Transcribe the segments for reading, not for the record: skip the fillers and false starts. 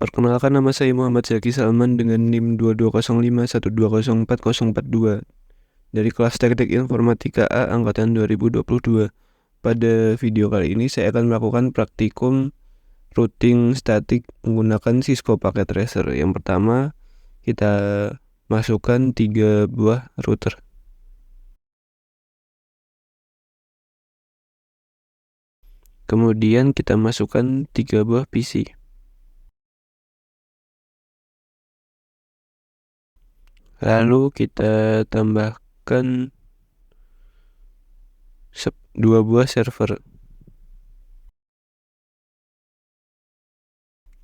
Perkenalkan, nama saya Muhammad Zaki Salman dengan NIM 220512044042 dari kelas Teknik Informatika A angkatan 2022. Pada video kali ini saya akan melakukan praktikum routing statik menggunakan Cisco Packet Tracer. Yang pertama, kita masukkan 3 buah router. Kemudian kita masukkan 3 buah PC. Lalu kita tambahkan 2 buah server.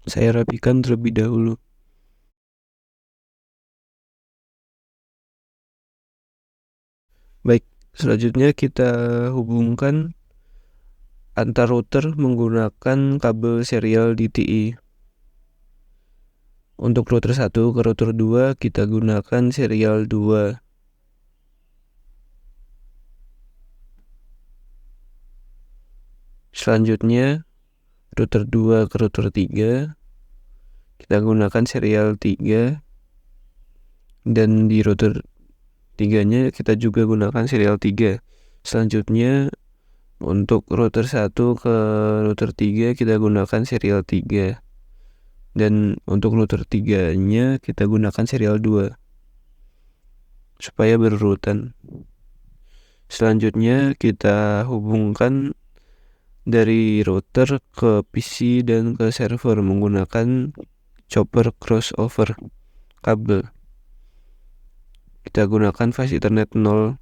Saya rapikan terlebih dahulu. Baik, selanjutnya kita hubungkan antar router menggunakan kabel serial DTI. Untuk router 1 ke router 2 kita gunakan serial 2. Selanjutnya router 2 ke router 3 kita gunakan serial 3, dan di router 3-nya kita juga gunakan serial 3. Selanjutnya untuk router 1 ke router 3 kita gunakan serial 3, dan untuk router 3-nya kita gunakan serial 2 supaya berurutan. Selanjutnya kita hubungkan dari router ke PC dan ke server menggunakan chopper crossover kabel. Kita gunakan fast Ethernet 0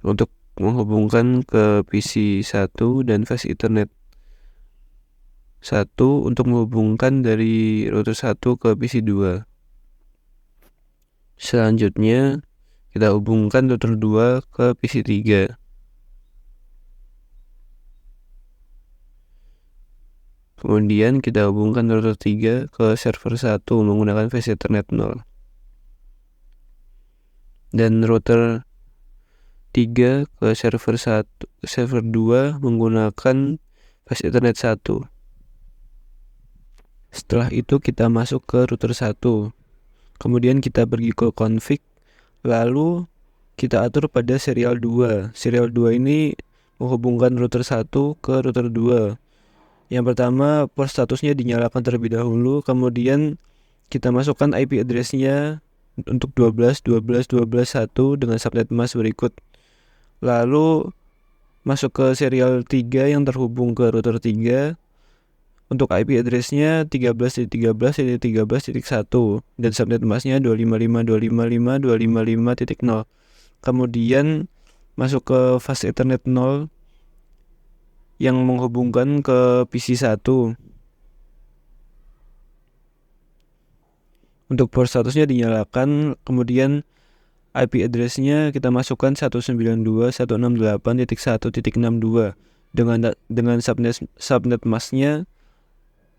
untuk menghubungkan ke PC 1 dan fast Ethernet 1 untuk menghubungkan dari router 1 ke PC 2. Selanjutnya kita hubungkan router 2 ke PC 3. Kemudian kita hubungkan router 3 ke server 1 menggunakan fast Ethernet 0. Dan router 3 ke server 2 menggunakan fast Ethernet 1. Setelah itu kita masuk ke router 1. Kemudian kita pergi ke config, lalu kita atur pada serial 2. Serial 2 ini menghubungkan router 1 ke router 2. Yang pertama, port statusnya dinyalakan terlebih dahulu, kemudian kita masukkan IP address-nya untuk 12.12.12.1 dengan subnet mask berikut. Lalu masuk ke serial 3 yang terhubung ke router 3. Untuk IP address-nya 13.13.13.1 dan subnet mask-nya 255.255.255.0. Kemudian masuk ke fast Ethernet 0 yang menghubungkan ke PC 1. Untuk port statusnya dinyalakan, kemudian IP address-nya kita masukkan 192.168.1.62 dengan subnet mask-nya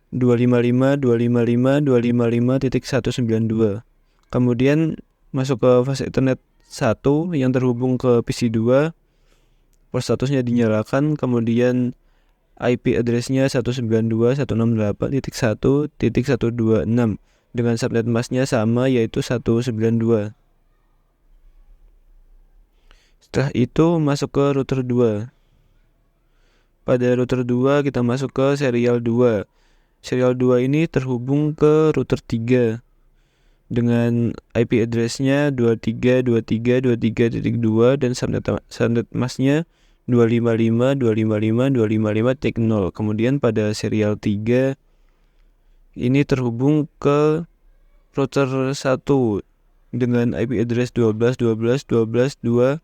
255.255.255.192. Kemudian masuk ke fast Ethernet 1 yang terhubung ke PC 2. Port statusnya dinyalakan, kemudian IP address-nya 192.168.1.126 dengan subnet mask-nya sama, yaitu 192. Setelah itu masuk ke router 2. Pada router 2 kita masuk ke serial 2. Serial 2 ini terhubung ke router 3 dengan IP address-nya 23.23.23.2 dan subnet mask-nya 255.255.255.0. Kemudian pada serial 3 ini terhubung ke router 1 dengan IP address 12.12.12.2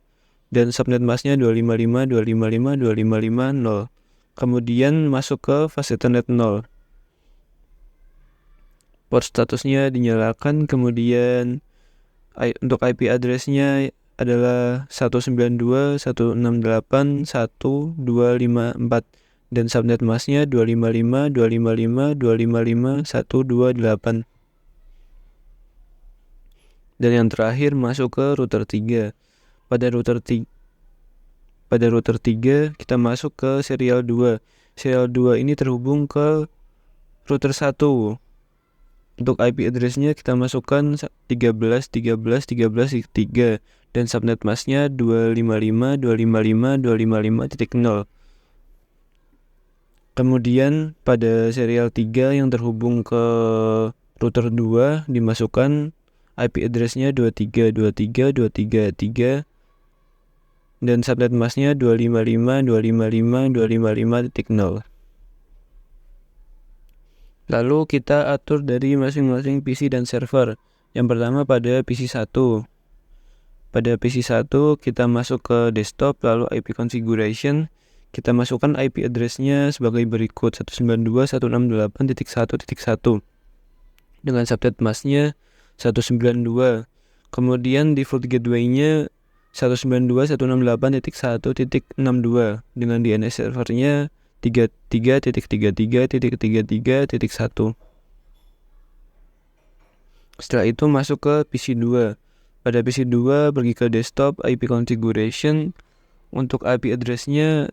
dan subnet mask-nya 255.255.255.0. Kemudian masuk ke fast Ethernet 0. Port statusnya dinyalakan, kemudian untuk IP address-nya adalah 192.168.1.254 dan subnet mask-nya 255.255.255.128. Dan yang terakhir masuk ke router 3. Pada router 3 kita masuk ke serial 2. Serial 2 ini terhubung ke router 1 Untuk IP address-nya kita masukkan 13.13.13.3 dan subnet mask-nya 255.255.255.0. Kemudian pada serial 3 yang terhubung ke router 2 dimasukkan IP address-nya 23.23.23.3 dan subnet mask-nya 255.255.255.0. Lalu kita atur dari masing-masing PC dan server. Yang pertama pada PC 1. Pada PC 1 kita masuk ke desktop, lalu IP configuration. Kita masukkan IP address-nya sebagai berikut 192.168.1.1 dengan subnet mask-nya 192. Kemudian default gateway-nya 192.168.1.62 dengan DNS servernya 33.33.33.1. Setelah itu masuk ke PC 2. Pada PC 2 pergi ke desktop, IP configuration. Untuk IP address-nya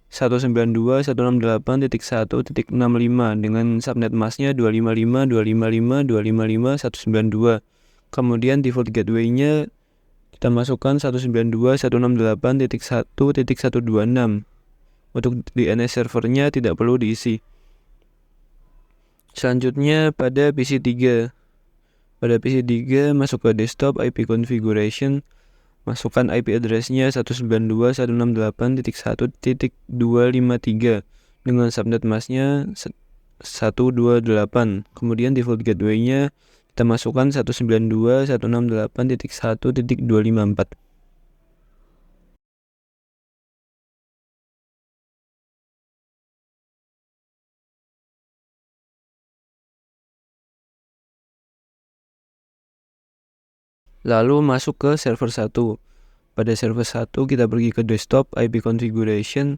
192.168.1.65 dengan subnet mask-nya 255.255.255.192. Kemudian default gateway-nya kita masukkan 192.168.1.126. Untuk DNS servernya tidak perlu diisi. Selanjutnya pada PC 3. Pada PC 3 masuk ke desktop, IP configuration. Masukkan IP address-nya 192.168.1.253 dengan subnet mask-nya 128. Kemudian default gateway-nya kita masukkan 192.168.1.254. Lalu masuk ke server 1. Pada server 1 kita pergi ke desktop, IP configuration.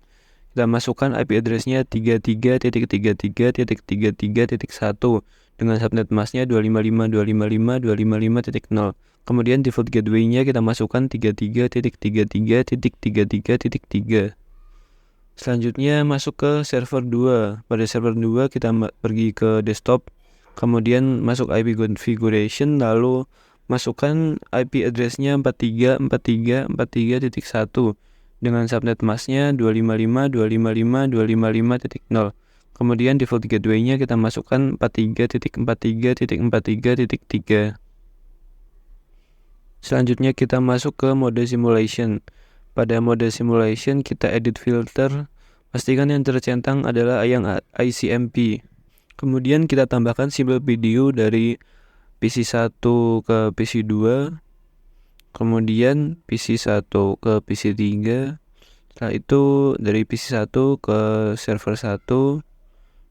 Kita masukkan IP address-nya 33.33.33.1 dengan subnet mask-nya 255.255.255.0. Kemudian default gateway-nya kita masukkan 33.33.33.3. Selanjutnya masuk ke server 2. Pada server 2 kita pergi ke desktop, kemudian masuk IP configuration, lalu masukkan IP address-nya 43.43.43.1 dengan subnet mask-nya 255.255.255.0. Kemudian default gateway-nya kita masukkan 43.43.43.3. Selanjutnya kita masuk ke mode simulation. Pada mode simulation kita edit filter, pastikan yang tercentang adalah yang ICMP. Kemudian kita tambahkan simbol video dari PC 1 ke PC 2, kemudian PC 1 ke PC 3, setelah itu dari PC 1 ke server 1,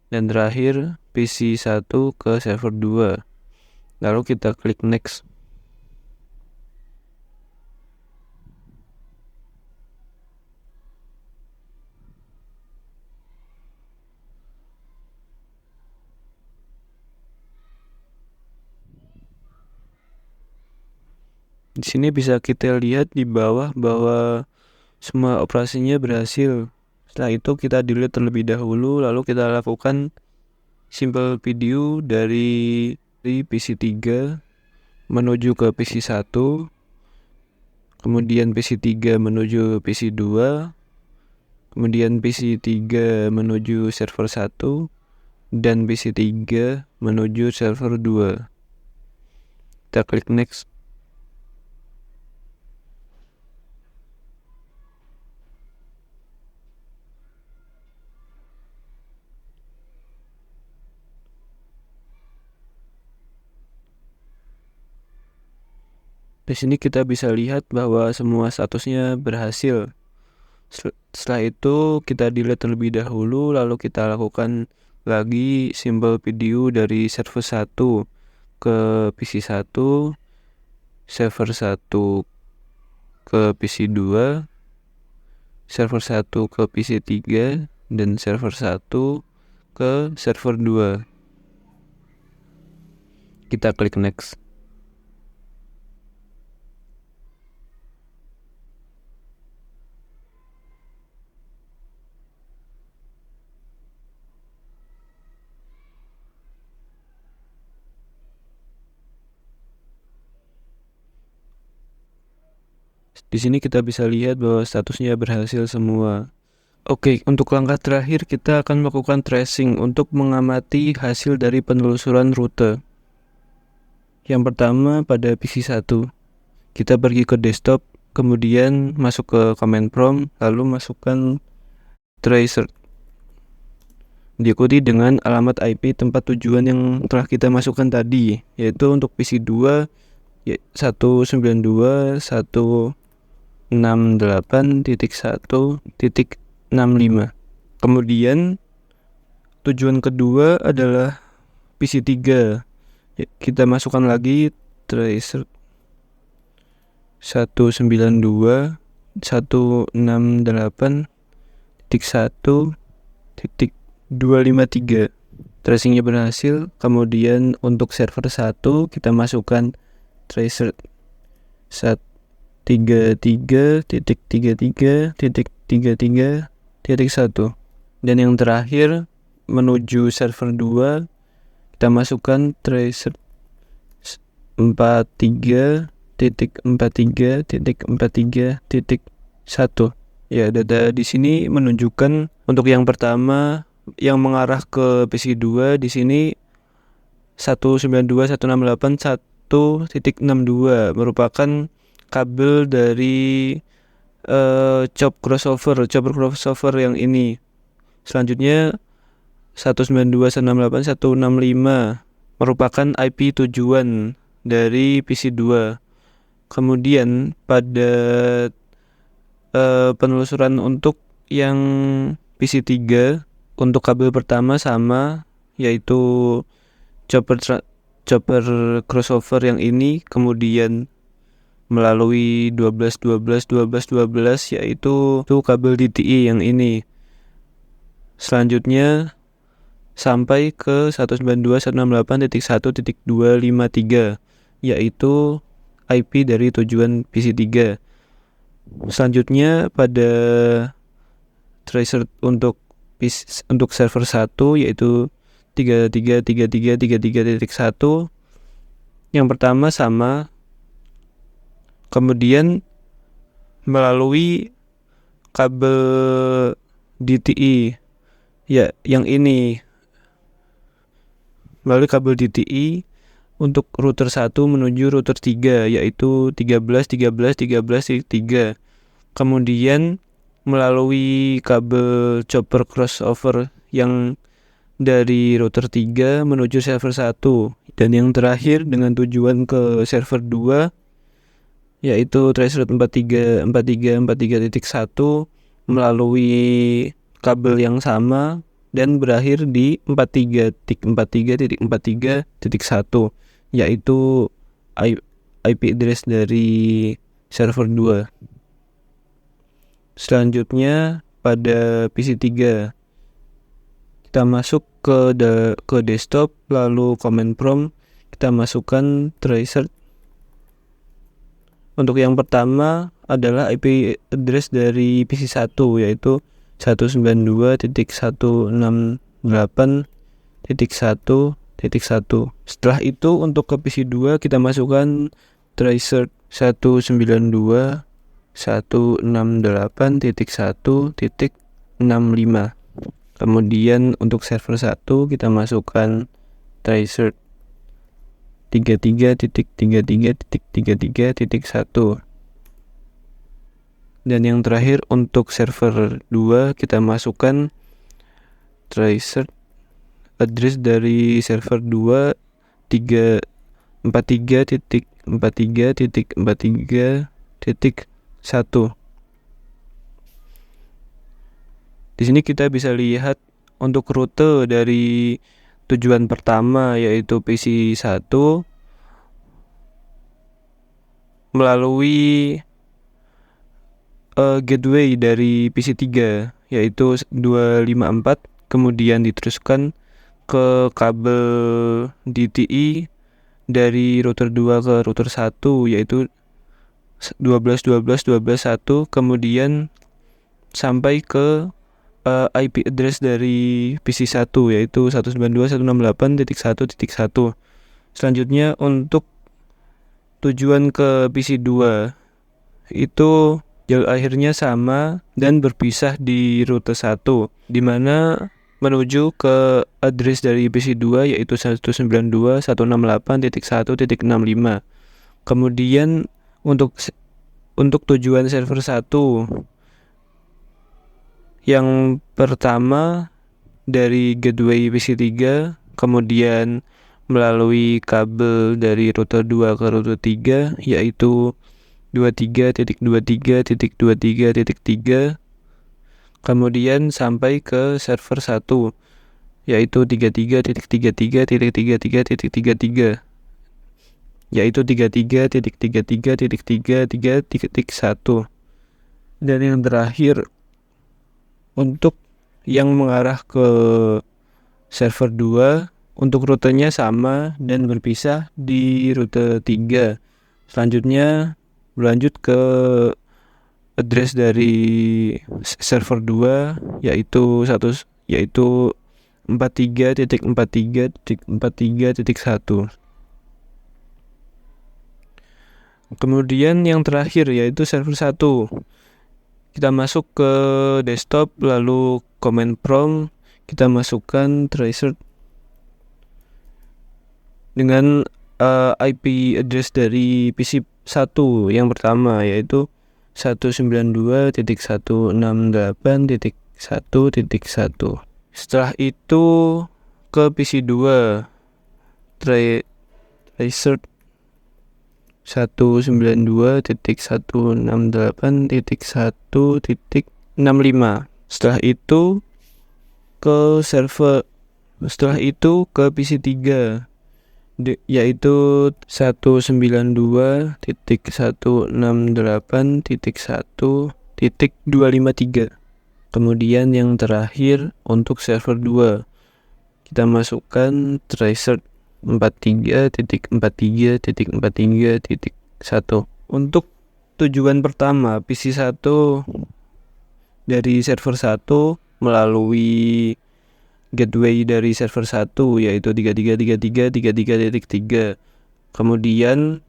dan terakhir PC 1 ke server 2. Lalu kita klik next. Di sini bisa kita lihat di bawah bahwa semua operasinya berhasil. Setelah itu kita delete terlebih dahulu, lalu kita lakukan simple video dari PC 3 menuju ke PC 1, kemudian PC 3 menuju PC 2, kemudian PC 3 menuju server 1, dan PC 3 menuju server 2. Kita klik next. Di sini kita bisa lihat bahwa semua statusnya berhasil. Setelah itu kita delete terlebih dahulu, lalu kita lakukan lagi simbol video dari server 1 ke PC 1, server 1 ke PC 2, server 1 ke PC 3, dan server 1 ke server 2. Kita klik next. Di sini kita bisa lihat bahwa statusnya berhasil semua. Oke, untuk langkah terakhir kita akan melakukan tracing untuk mengamati hasil dari penelusuran rute. Yang pertama pada PC1, kita pergi ke desktop, kemudian masuk ke command prompt, lalu masukkan tracer. Diikuti dengan alamat IP tempat tujuan yang telah kita masukkan tadi, yaitu untuk PC2 192.168.1.65. Kemudian tujuan kedua adalah PC3. Kita masukkan lagi tracer 192.168.1.253. Tracingnya berhasil. Kemudian untuk server 1 kita masukkan tracer 133.33.33.1. Dan yang terakhir menuju server 2 kita masukkan tracer 43.43.43.1. Ya, data di sini menunjukkan untuk yang pertama yang mengarah ke PC2 di sini 192.168.1.62 merupakan kabel dari chopper crossover yang ini. Selanjutnya 192.168.1.65 merupakan IP tujuan dari PC2. Kemudian pada penelusuran untuk yang PC3 untuk kabel pertama sama, yaitu chopper crossover yang ini, kemudian melalui 12 yaitu kabel DTI yang ini. Selanjutnya sampai ke 192.168.1.253 yaitu IP dari tujuan PC3. Selanjutnya pada tracer untuk server 1 yaitu 33.33.33.1. Yang pertama sama, kemudian melalui kabel DTI ya yang ini, melalui kabel DTI untuk router 1 menuju router 3 yaitu 13.13.13.3. Kemudian melalui kabel chopper crossover yang dari router 3 menuju server 1. Dan yang terakhir dengan tujuan ke server 2 yaitu tracer 43.43.43.1 melalui kabel yang sama dan berakhir di 43.43.43.1 yaitu IP address dari server 2. Selanjutnya pada PC3 kita masuk ke desktop, lalu command prompt kita masukkan tracer. Untuk yang pertama adalah IP address dari PC1 yaitu 192.168.1.1. Setelah itu untuk ke PC2 kita masukkan tracer 192.168.1.65. Kemudian untuk server 1 kita masukkan tracer 33.33.33.1. Dan yang terakhir untuk server 2 kita masukkan tracer address dari server 2 43.43.43.1. Di sini kita bisa lihat untuk rute dari tujuan pertama yaitu PC1 melalui gateway dari PC3 yaitu 254, kemudian diteruskan ke kabel DTI dari router 2 ke router 1 yaitu 12.12.12.1, kemudian sampai ke IP address dari PC1 yaitu 192.168.1.1. Selanjutnya untuk tujuan ke PC2 itu jalur akhirnya sama dan berpisah di rute 1, di mana menuju ke address dari PC2 yaitu 192.168.1.65. Kemudian untuk tujuan server 1 yang pertama dari gateway PC3, kemudian melalui kabel dari router 2 ke router 3 yaitu 23.23.23.3, kemudian sampai ke server 1 yaitu 33.33.33.33, yaitu 33.33.3.3.1. Dan yang terakhir untuk yang mengarah ke server 2 untuk rutenya sama dan berpisah di rute 3. Selanjutnya berlanjut ke address dari server 2 yaitu 43.43.43.1. Kemudian yang terakhir yaitu server 1. Kita masuk ke desktop, lalu command prompt kita masukkan tracer dengan IP address dari PC 1 yang pertama yaitu 192.168.1.1. Setelah itu ke PC 2 tracer 192.168.1.65. Setelah itu ke PC 3 yaitu 192.168.1.253. Kemudian yang terakhir untuk server 2 kita masukkan tracer 43.43.43.1. Untuk tujuan pertama PC 1 dari server 1 melalui gateway dari server 1 yaitu 33.33.33.3, kemudian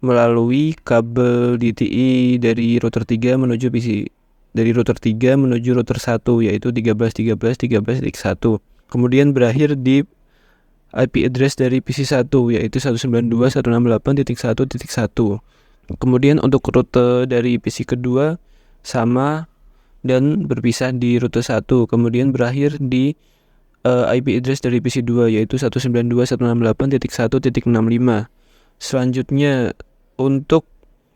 melalui kabel DTI dari router 3 menuju PC dari router 3 menuju router 1 yaitu 13.13.13.1, kemudian berakhir di IP address dari PC 1 yaitu 192.168.1.1. Kemudian untuk rute dari PC kedua sama dan berpisah di rute 1, kemudian berakhir di IP address dari PC 2 yaitu 192.168.1.65. Selanjutnya untuk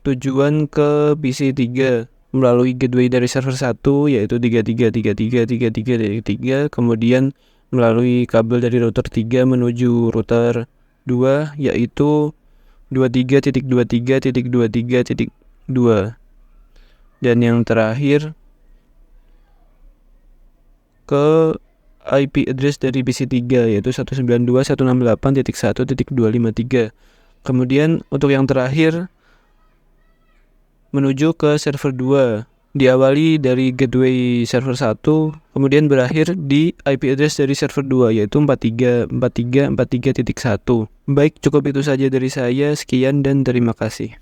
tujuan ke PC 3 melalui gateway dari server 1 yaitu 33.33.33.3, kemudian melalui kabel dari router 3 menuju router 2 yaitu 23.23.23.2. Dan yang terakhir ke IP address dari PC 3 yaitu 192.168.1.253. Kemudian untuk yang terakhir menuju ke server 2 diawali dari gateway server 1 kemudian berakhir di IP address dari server 2 yaitu 43.43.43.1. Baik, cukup itu saja dari saya. Sekian dan terima kasih.